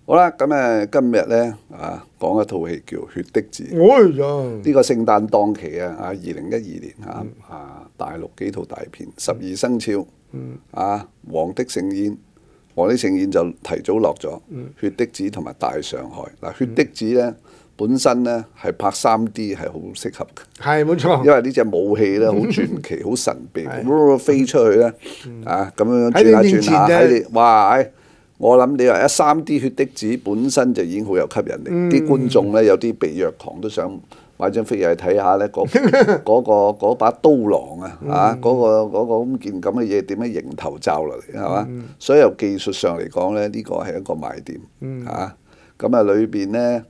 好啦，咁今日咧講一套戲叫《血滴子》。哎呀，呢個聖誕檔期2012年大陸幾套大片，《12生肖》黃的盛宴》，黃的盛宴就提早落咗，血滴子同埋大上海。嗱，血滴子咧本身咧係拍3D 係好適合嘅，係冇錯。因為呢隻武器咧好傳奇、好神秘，飛出去咧咁樣轉下轉下喺你，哇！我諗你話3D 血滴子本身就已經好有吸引力，啲觀眾咧有啲被虐狂都想買張飛入去睇下咧，嗰把刀郎嗰個咁件咁嘅嘢點樣迎頭罩落嚟係嘛？所以由技術上嚟講咧，呢個係一個賣點咁裏邊咧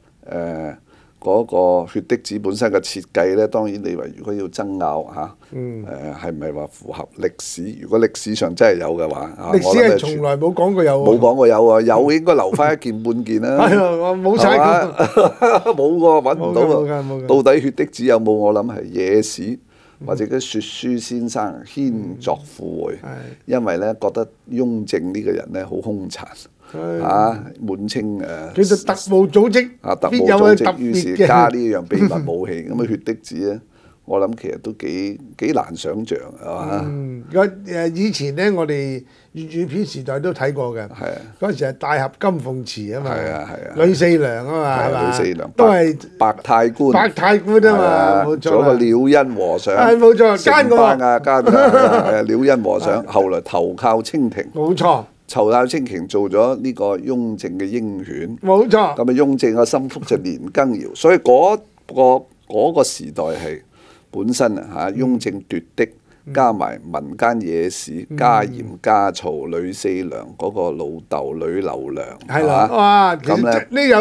嗰個血滴子本身嘅設計咧，當然你話如果要爭拗係咪話符合歷史？如果歷史上真係有嘅話，歷史係從來冇講過有，冇講過有啊，有應該留翻一件半件啦。係啊，我冇踩過，冇喎，揾唔到啊！到底血滴子有冇？我諗係野史或者啲說書先生牽作附會，因為咧覺得雍正呢個人咧好兇殘。滿清其實特務組織特務組織，於是加呢樣秘密武器，咁血滴子咧，我諗其實都幾難想像係嘛？以前咧，我哋粵語片時代都睇過嘅。係啊，嗰陣時係大俠金鳳池啊嘛。係啊，呂四娘啊嘛，係嘛？呂四娘都係白太官。白太官啊嘛，冇錯。仲有個廖恩和尚。係冇錯，奸我。奸廖恩和尚，後來投靠清廷。冇錯。投靠清廷做咗呢個雍正嘅鷹犬，冇錯。咁雍正嘅心腹就年羹堯，所以嗰個時代係本身雍正奪嫡，加埋民間野史，加鹽加醋，呂四娘嗰個老豆呂留良，係啦，哇！咁咧有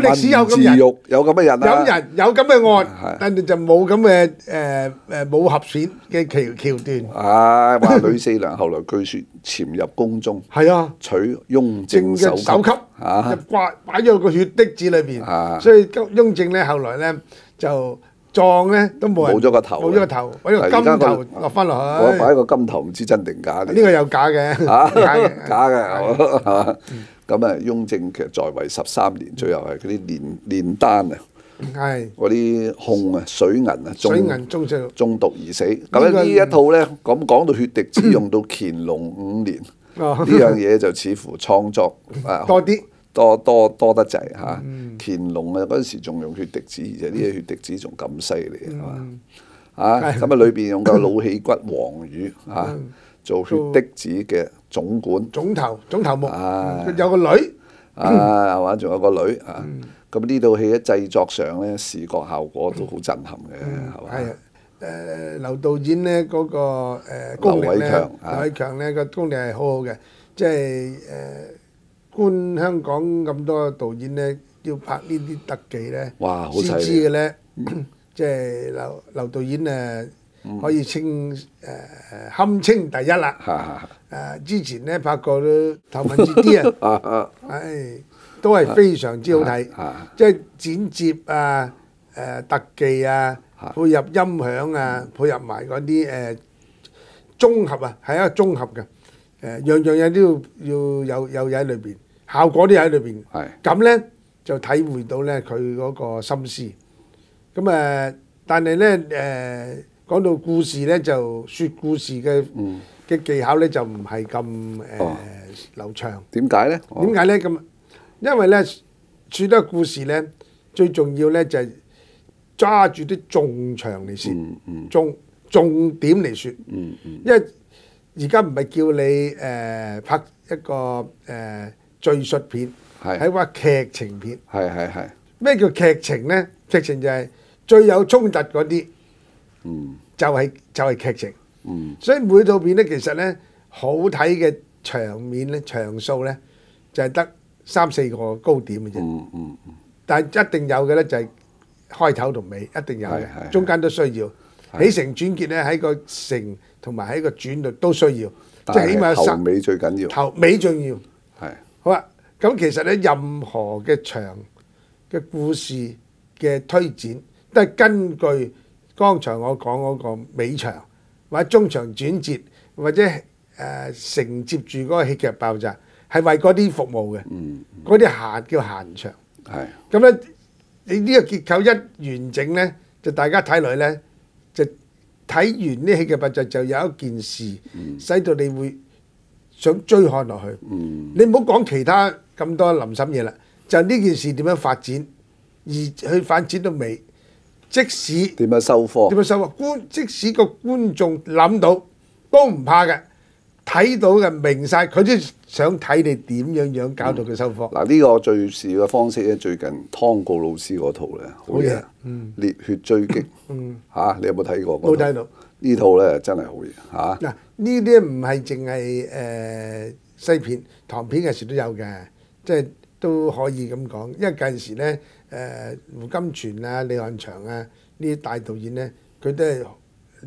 歷史有咁人，有咁嘅人有人有咁嘅案，但係就冇咁嘅武俠片嘅橋段。話呂四娘後來據說潛入宮中，係啊，取雍正首級，擺咗個血滴子裏邊，所以雍正咧後來咧就葬咧都冇人，冇咗個頭，擺個金頭落翻落去。我擺個金頭唔知真定假。呢個有假嘅，假嘅係嘛？咁雍正其實在位13年，最後係嗰啲煉丹嗰啲控水銀中毒而死。咁呢一套咧，咁講到血滴子用到乾隆5年，呢樣嘢就似乎創作多啲。多得滯嚇，乾隆嗰陣時仲用血滴子，而且呢啲血滴子仲咁犀利係嘛？咁裏邊用個老氣骨黃宇做血滴子嘅總管總頭目，有個女係嘛？仲有個女咁呢套戲喺製作上咧，視覺效果都好震撼嘅係嘛？係劉導演咧嗰個功力咧，劉偉強咧個功力係好好嘅，即係觀香港咁多導演咧，要拍呢啲特技咧，哇，好先知嘅咧，即係劉導演可以堪稱第一啦。之前咧拍過都頭文字 D 都係非常之好睇，即係剪接特技配合音響配合埋嗰啲綜合係一個綜合嘅，樣嘢都要有喺裏邊。效果都喺裏邊，咁咧就體會到咧佢嗰個心思。咁但係咧講到故事咧，就説故事嘅技巧咧就唔係咁流暢。點解咧？咁因為咧説得故事咧，最重要咧就係揸住啲重場嚟説，重點嚟説。因為而家唔係叫你拍一個敘述片，係話劇情片。係。咩叫劇情呢？劇情就係最有衝突嗰啲，就係劇情。所以每套片呢，其實呢好睇嘅場面呢，場數呢，就係得3-4個高點嘅啫。但係一定有嘅呢，就係開頭同尾一定有嘅，中間都需要起承轉結呢，喺個承同埋喺個轉度都需要，即係起碼頭尾最緊要。頭尾重要。好啦，咁其實咧，任何嘅場嘅故事嘅推展，都係根據剛才我講嗰個尾場，或者中場轉折，或者承接住嗰個戲劇爆炸，係為嗰啲服務嘅，嗰啲叫閒場。係。咁咧，你呢個結構一完整咧，就大家睇落去咧，就睇完呢戲劇爆炸就有一件事，使到你會想追看落去。你唔好講其他咁多林沈嘢啦，就呢件事點樣發展，而去發展到尾，即使點樣收科？點樣收科？即使個觀眾諗到都唔怕嘅，睇到嘅明晒，佢都想睇你點樣搞到佢收科。嗱，呢個敘事嘅方式咧，最近湯告老師嗰套咧好嘢，烈血追擊嚇，你有冇睇過？冇睇到。呢套咧真係好嘢嚇。嗱，呢啲唔係淨係西片、唐片嘅時都有嘅，即係都可以咁講。因為近時咧胡金銓啊、李翰祥啊呢啲大導演咧，佢都係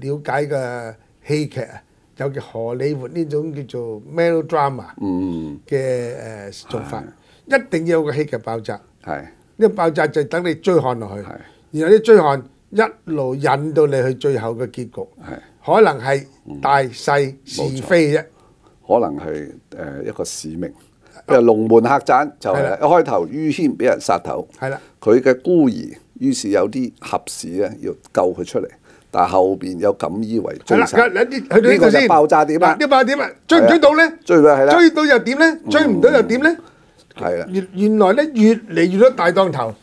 了解個戲劇啊，有嘅荷里活呢種叫做 melodrama 嘅做法，一定要有個戲劇爆炸。係呢個爆炸就等你追看落去，然後啲追看一路引到你去最後嘅結局。可能係大細是非啫，可能係一個使命。譬如龍門客棧就係一開頭于謙俾人殺頭，佢嘅孤兒，於是有啲俠士咧要救佢出嚟，但係後邊有錦衣衛追殺。去到呢個先爆炸點啊！呢爆炸點啊！追唔追到咧？追到係啦。追到又點咧？追唔到又點咧？係啦。原來咧越嚟越多大當頭，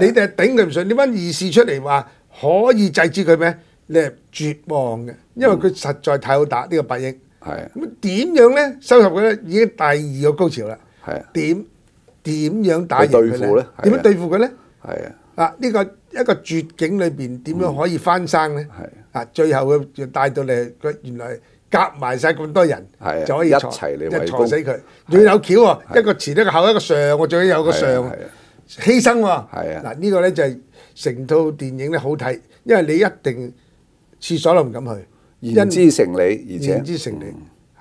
你哋係頂佢唔順，點解議事出嚟話可以制止佢咩？你係絕望嘅，因為佢實在太好打呢個八億。咁點樣咧收拾佢咧？已經第二個高潮啦。點樣打贏佢咧？點樣對付佢咧？呢個一個絕境裏邊點樣可以翻生咧？最後佢就帶到嚟，佢原來夾埋晒咁多人，就可以一齊嚟坐死佢。仲要有橋喎，一個前一個後一個上，我仲要有個上犧牲喎。嗱呢個咧就係成套電影咧好睇，因為你一定廁所都唔敢去，言之成理，而且言之成理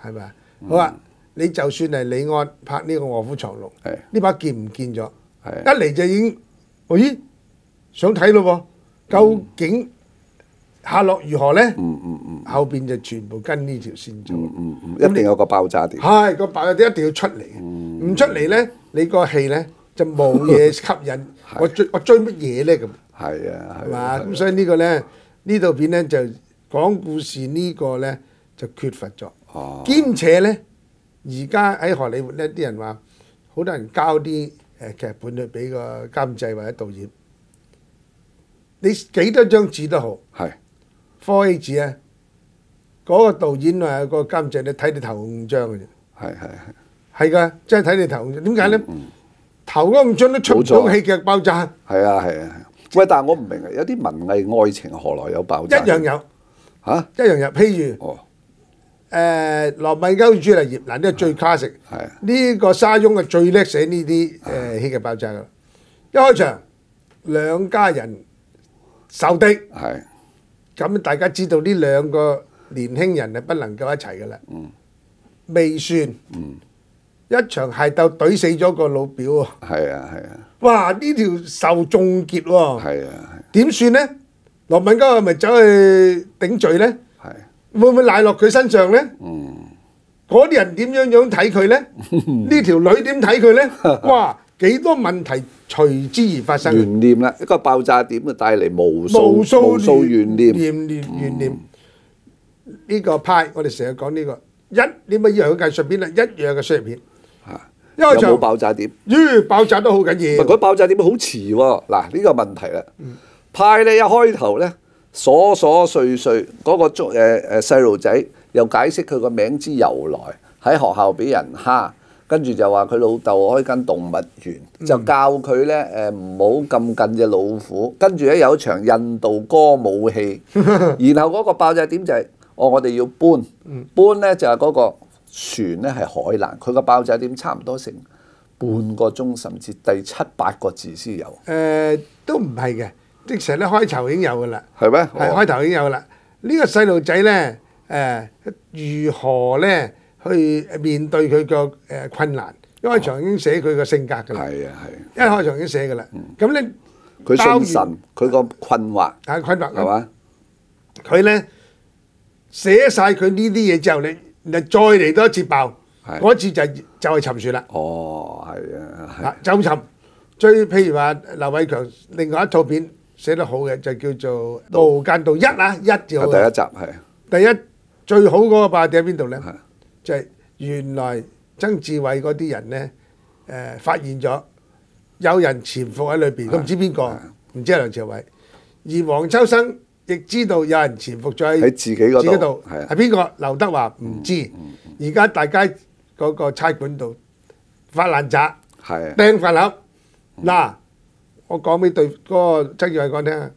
係咪？好啊！你就算係李安拍呢個《卧虎藏龍》，呢把劍唔見咗，一嚟就已經，咦，想睇咯喎，究竟下落如何咧？後邊就全部跟呢條線做，一定有個爆炸點。係個爆炸點一定要出嚟嘅，唔出嚟咧，你個戲咧就冇嘢吸引。我追乜嘢咧咁？係啊，係嘛？咁所以呢個咧，呢套片咧就講故事呢個咧就缺乏咗，兼且咧。而家喺荷里活咧，啲人話好多人交啲劇本去俾個監製或者導演，你幾多張紙都好，4A 紙啊，嗰個導演啊個監製你睇你頭5張嘅啫，係㗎，真係睇你頭5張。點解咧？頭嗰5張都出唔到戲劇爆炸。係啊。喂，但係我唔明啊，有啲文藝愛情何來有爆炸？一樣有嚇，一樣有。譬如羅密歐與朱麗葉嗱，呢個最 classic。呢個沙翁係最叻寫呢啲戲劇爆炸㗎。一開場兩家人仇敵，咁大家知道呢兩個年輕人係不能夠一齊㗎啦。未算，一場械鬥懟死咗個老表喎。哇！呢條仇仲結喎。點算咧？羅密歐係咪走去頂罪咧？會唔會賴落佢身上咧？嗰啲人點樣睇佢咧？呢條女點睇佢咧？哇！幾多問題隨之而發生。懸念啦，一個爆炸點就帶嚟無數懸念。呢個派我哋成日講呢個你咪以為佢藝術片啦，一樣嘅商業片。有冇爆炸點？爆炸都好緊要。佢爆炸點好遲喎。嗱，呢個問題啦。派咧一開頭咧。瑣碎嗰個細路仔又解釋佢個名之由來，喺學校俾人蝦，跟住就話佢老豆開間動物園，就教佢咧唔好咁近隻老虎，跟住咧有一場印度歌舞戲，然後嗰個爆炸點就係我哋要搬咧就係嗰個船咧係海難，佢個爆炸點差唔多成半個鐘，甚至第7、8個字先有。都唔係嘅。即成咧開頭已經有㗎啦，係咩？開頭已經有啦。呢個細路仔咧，如何咧去面對佢個困難？一開場已經寫佢個性格㗎啦。一開場已經寫㗎啦。咁咧，佢信神，佢個困惑係嘛？佢咧寫晒佢呢啲嘢之後，你再嚟多一次爆，嗰次就係沉船啦。哦，係啊，係。就沉。譬如話劉偉強另外一套片寫得好嘅就叫做《無間道一》啊，一就好。第一集係。第一最好嗰個爆點喺邊度咧？就係原來曾志偉嗰啲人咧，發現咗有人潛伏喺裏邊，都唔知邊個，唔知係梁朝偉。而黃秋生亦知道有人潛伏咗喺自己嗰度，係邊個？劉德華唔知。而家大家嗰個差館度發爛渣，掟飯盒。嗱，我講俾嗰個曾志偉講聽啊！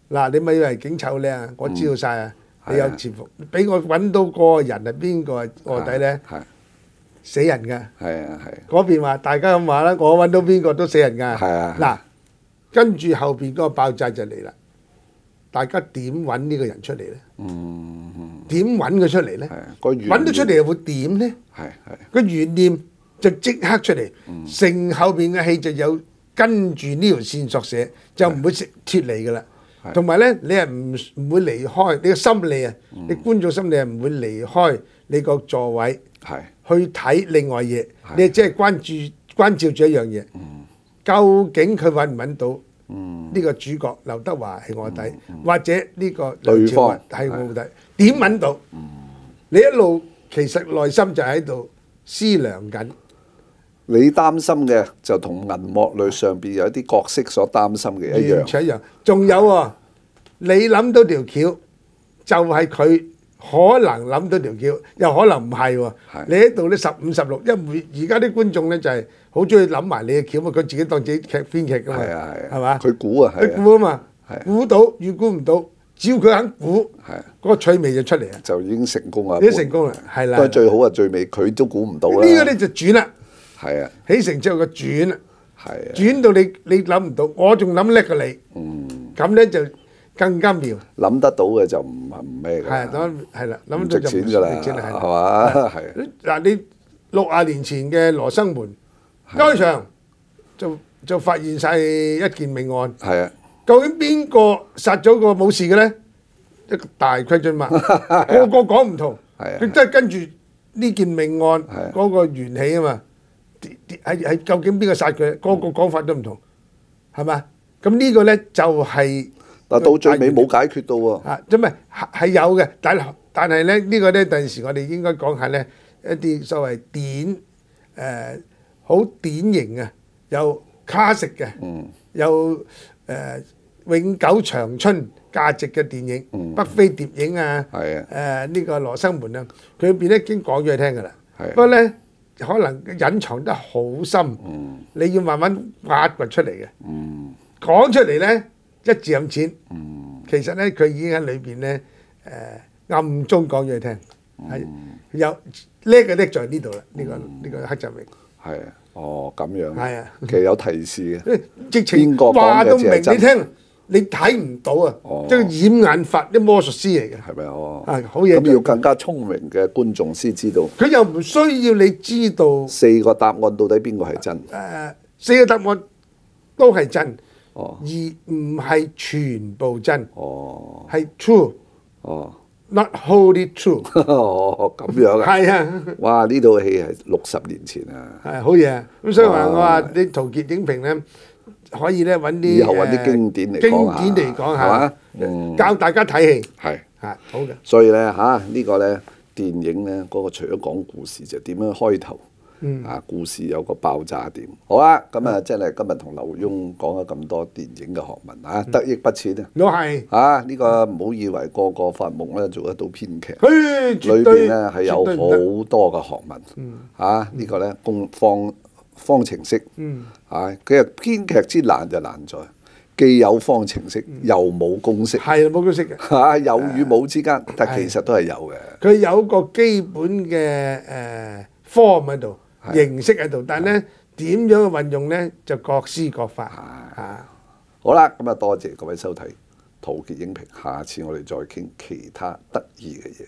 嗱，你咪以為警察好叻啊？我知道晒啊！你有潛伏，俾我揾到嗰個人係邊個臥底咧？死人㗎。係啊係。嗰邊話大家咁話啦，我揾到邊個都死人㗎。係啊。嗱，跟住後邊嗰個爆炸就嚟啦。大家點揾呢個人出嚟咧？點揾佢出嚟咧？揾到出嚟又會點咧？個懸念就即刻出嚟，成後邊嘅戲就有跟住呢條線索寫，就唔會脫離㗎啦。同埋咧，你係唔會離開你個心理啊！你觀眾心理係唔會離開你個座位，去睇另外嘢。你係只係關照住一樣嘢，究竟佢揾唔揾到呢個主角劉德華係臥底，或者呢個梁朝偉係臥底？點揾到？你一路其實內心就喺度思量緊。你擔心嘅就同銀幕裏上邊有一啲角色所擔心嘅一樣，完全一樣。仲有喎，你諗到條橋，就係佢可能諗到條橋，又可能唔係喎。你喺度咧15、16，因為而家啲觀眾咧就係好中意諗埋你嘅橋嘛，佢自己當自己編劇㗎嘛，係嘛？佢估啊，佢估啊嘛，估到與估唔到，只要佢肯估，嗰個趣味就出嚟啊，就已經成功啦。已經成功啦，係啦。不過最好啊，最尾佢都估唔到啦。呢個咧就轉啦。係啊，起承之後個轉啊，轉到你諗唔到，我仲諗叻過你，咁咧就更加妙。諗得到嘅就唔咩㗎，係啦，諗到就唔值錢㗎啦，係嘛？係。嗱，你60年前嘅羅生門開場就發現晒一件命案，係啊，究竟邊個殺咗個冇事嘅咧？一個大規進嘛，個個講唔同，佢真係跟住呢件命案嗰個緣起啊嘛。係究竟邊個殺佢？個個講法都唔同，係嘛？咁呢個咧就係，但到最尾冇解決到喎。即係係有嘅，但係咧呢個咧，第時我哋應該講下咧一啲所謂好典型啊，有卡式嘅，有永久長春價值嘅電影，北非諜影啊，呢個羅生門啊，佢入邊咧已經講咗你聽㗎啦。不過咧，可能隱藏得好深，你要慢慢挖掘出嚟嘅。講出嚟咧一字咁淺，其實咧佢已經喺裏邊咧暗中講咗你聽，係有叻嘅叻在呢度啦。呢個黑澤明係啊，哦咁樣，係啊，其實有提示嘅，直情話到明你聽。你睇唔到啊！即係掩眼法，啲魔術師嚟嘅，係咪啊？好嘢！咁要更加聰明嘅觀眾先知道。佢又唔需要你知道4個答案到底邊個係真？4個答案都係真，而唔係全部真。係 true，not wholly true。咁樣啊？係啊！哇！呢套戲係60年前啊！係好嘢啊！咁所以話我話你陶傑影評咧。可以咧揾啲以後揾啲經典嚟講下，教大家睇戲係好嘅。所以咧呢個咧電影咧嗰個除咗講故事就點樣開頭故事有個爆炸點。好啦，咁啊真係今日同劉墉講咗咁多電影嘅學問得益不淺啊！都係呢個唔好以為個個發夢咧做得到編劇，裏邊咧係有好多嘅學問。呢個咧方程式，佢係編劇之難就難在既有方程式又冇公式，係冇公式嘅，有與冇之間，但其實都係有嘅。佢有個基本嘅form喺度，形式喺度，但係咧點樣去運用咧就各施各法。好啦，咁啊多謝各位收睇陶傑影評，下次我哋再傾其他得意嘅嘢。